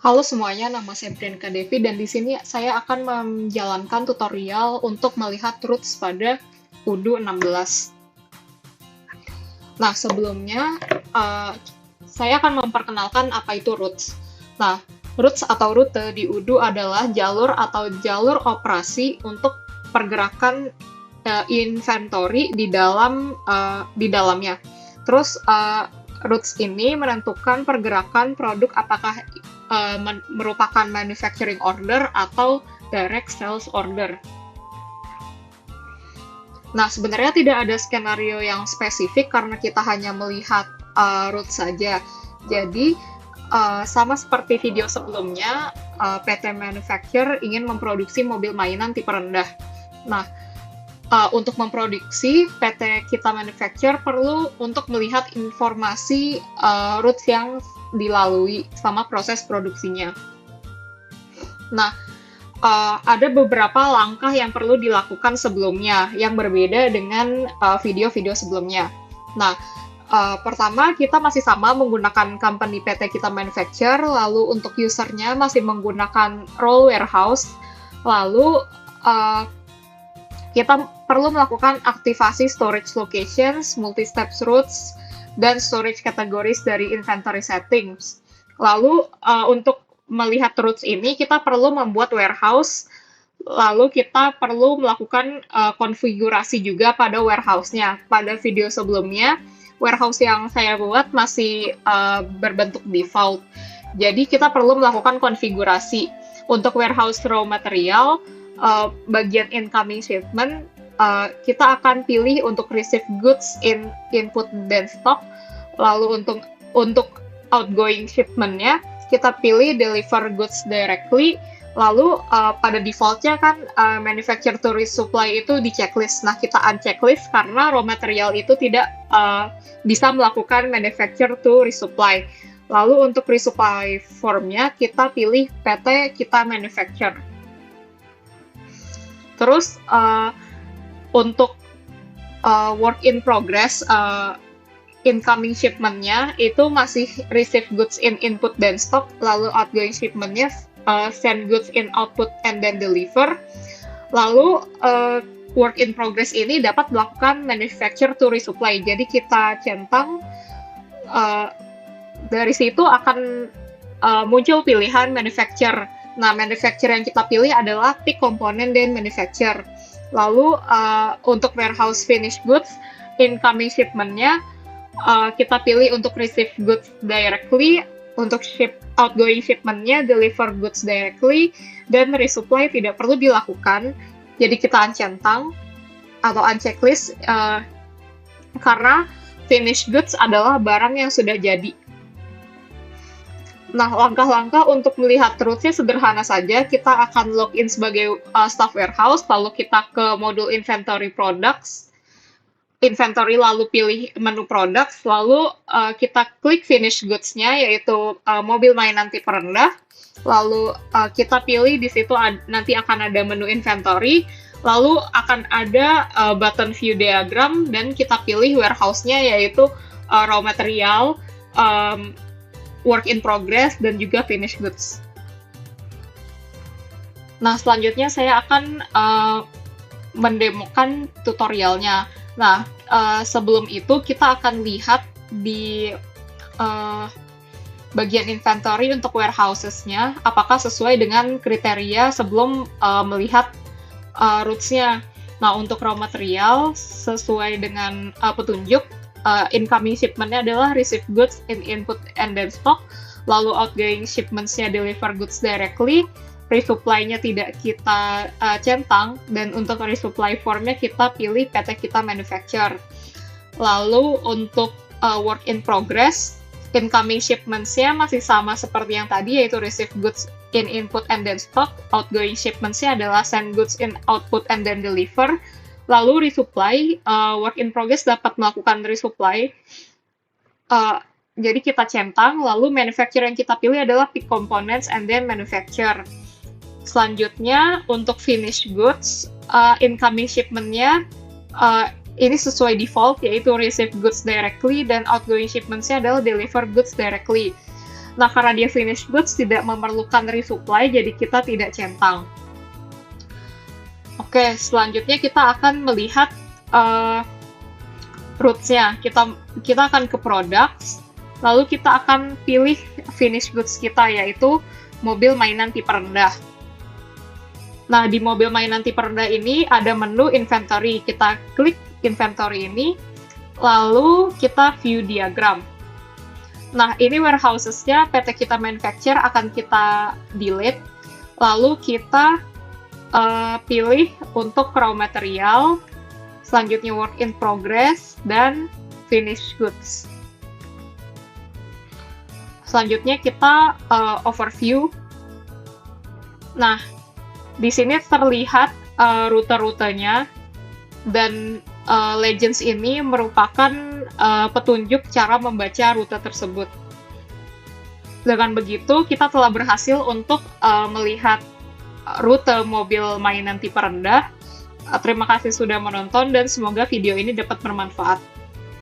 Halo semuanya, nama saya Priyanka Devi dan di sini saya akan menjalankan tutorial untuk melihat roots pada UDU 16. Nah, sebelumnya saya akan memperkenalkan apa itu roots. Nah, roots atau rute di UDU adalah jalur operasi untuk pergerakan inventory di dalamnya. Terus roots ini menentukan pergerakan produk apakah merupakan manufacturing order atau direct sales order. Nah, sebenarnya tidak ada skenario yang spesifik karena kita hanya melihat roots saja. Jadi, sama seperti video sebelumnya, PT Manufacture ingin memproduksi mobil mainan tipe rendah. Nah, untuk memproduksi, PT Kita Manufacture perlu untuk melihat informasi roots yang dilalui sama proses produksinya. Nah, ada beberapa langkah yang perlu dilakukan sebelumnya yang berbeda dengan video-video sebelumnya. Nah, pertama kita masih sama menggunakan company PT Kita Manufacture, lalu untuk usernya masih menggunakan role warehouse, lalu kita perlu melakukan aktivasi storage locations, multi-steps routes, dan storage categories dari inventory settings. Lalu untuk melihat routes ini kita perlu membuat warehouse, lalu kita perlu melakukan konfigurasi juga pada warehouse-nya. Pada video sebelumnya, warehouse yang saya buat masih berbentuk default. Jadi kita perlu melakukan konfigurasi. Untuk warehouse raw material, bagian incoming shipment, kita akan pilih untuk receive goods in input dan stock. Lalu untuk outgoing shipment-nya, kita pilih deliver goods directly. Lalu pada default-nya kan manufacture to resupply itu di checklist. Nah, kita unchecklist karena raw material itu tidak bisa melakukan manufacture to resupply. Lalu untuk resupply form-nya, kita pilih PT Kita Manufacture. Terus untuk work in progress, incoming shipment-nya itu masih receive goods in input dan stock, lalu outgoing shipment-nya send goods in output and then deliver. Lalu work in progress ini dapat melakukan manufacture to resupply. Jadi kita centang, dari situ akan muncul pilihan manufacture. Nah, manufacture yang kita pilih adalah pick component dan manufacture. Lalu untuk warehouse finished goods, incoming shipment-nya kita pilih untuk receive goods directly, untuk outgoing shipment-nya deliver goods directly, dan resupply tidak perlu dilakukan. Jadi kita uncentang atau unchecklist karena finished goods adalah barang yang sudah jadi. Nah, langkah-langkah untuk melihat routes-nya sederhana saja. Kita akan login sebagai staff warehouse, lalu kita ke modul inventory products, inventory lalu pilih menu products, lalu kita klik finish goods-nya, yaitu mobil mainan tipe rendah, lalu kita pilih di situ nanti akan ada menu inventory, lalu akan ada button view diagram, dan kita pilih warehouse-nya, yaitu raw material, work in progress, dan juga finish goods. Nah, selanjutnya saya akan mendemokan tutorialnya. Nah, sebelum itu kita akan lihat di bagian inventory untuk warehouses-nya, apakah sesuai dengan kriteria sebelum melihat routes-nya. Nah, untuk raw material, sesuai dengan petunjuk, incoming shipment-nya adalah receive goods in input and then stock, lalu outgoing shipments-nya deliver goods directly, resupply-nya tidak kita centang, dan untuk resupply form-nya kita pilih PT Kita Manufacture. Lalu untuk work in progress, incoming shipments-nya masih sama seperti yang tadi, yaitu receive goods in input and then stock, outgoing shipments-nya adalah send goods in output and then deliver. Lalu resupply, work in progress dapat melakukan resupply. Jadi kita centang, lalu manufacture yang kita pilih adalah pick components and then manufacture. Selanjutnya untuk finish goods, incoming shipment-nya ini sesuai default, yaitu receive goods directly, dan outgoing shipments-nya adalah deliver goods directly. Nah, karena dia finished goods, tidak memerlukan resupply, jadi kita tidak centang. Oke, selanjutnya kita akan melihat routes-nya. Kita akan ke products, lalu kita akan pilih finished goods kita, yaitu mobil mainan tipe rendah. Nah, di mobil mainan tipe rendah ini ada menu inventory. Kita klik inventory ini, lalu kita view diagram. Nah, ini warehouses-nya PT Kita Manufacture akan kita delete, lalu kita pilih untuk raw material, selanjutnya work in progress, dan finished goods. Selanjutnya kita overview. Nah, di sini terlihat rute-rutenya, dan Legends ini merupakan petunjuk cara membaca rute tersebut. Dengan begitu, kita telah berhasil untuk melihat rute mobil mainan tipe rendah. Terima kasih sudah menonton dan semoga video ini dapat bermanfaat.